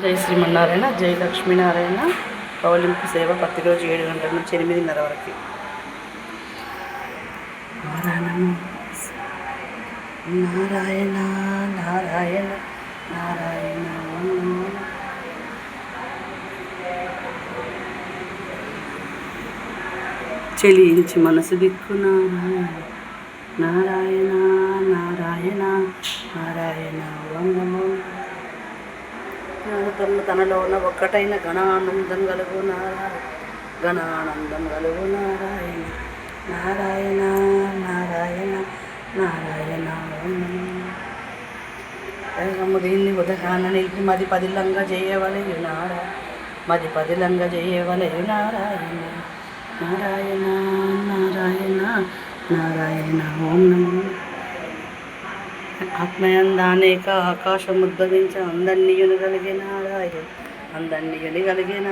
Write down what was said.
జై శ్రీమన్నారాయణ, జై లక్ష్మీనారాయణ. పౌలింపు సేవ ప్రతిరోజు 7 గంటల నుంచి 8:30 వరకు. నారాయణ నారాయణ నారాయణ చెలించి మనసు దిక్కు నారాయణ నారాయణ నారాయణ వంగము. తనలోన ఒక్కటైన గణానందం కలుగు నారాయణ, గణానందం కలుగు నారాయణ నారాయణ నారాయణ నారాయణ వంగము. దీన్ని ఉదగాన నిలిపి మది పదిలంగా చేయవలయు నారాయణ, మది పదిలంగా చేయవలయు నారాయణ నారాయణ నారాయణ నారాయణ ఓం నమో. ఆత్మయందానేక ఆకాశముద్భవించ అందరినీ కలిగిన నారాయణ, అందరినీ కలిగిన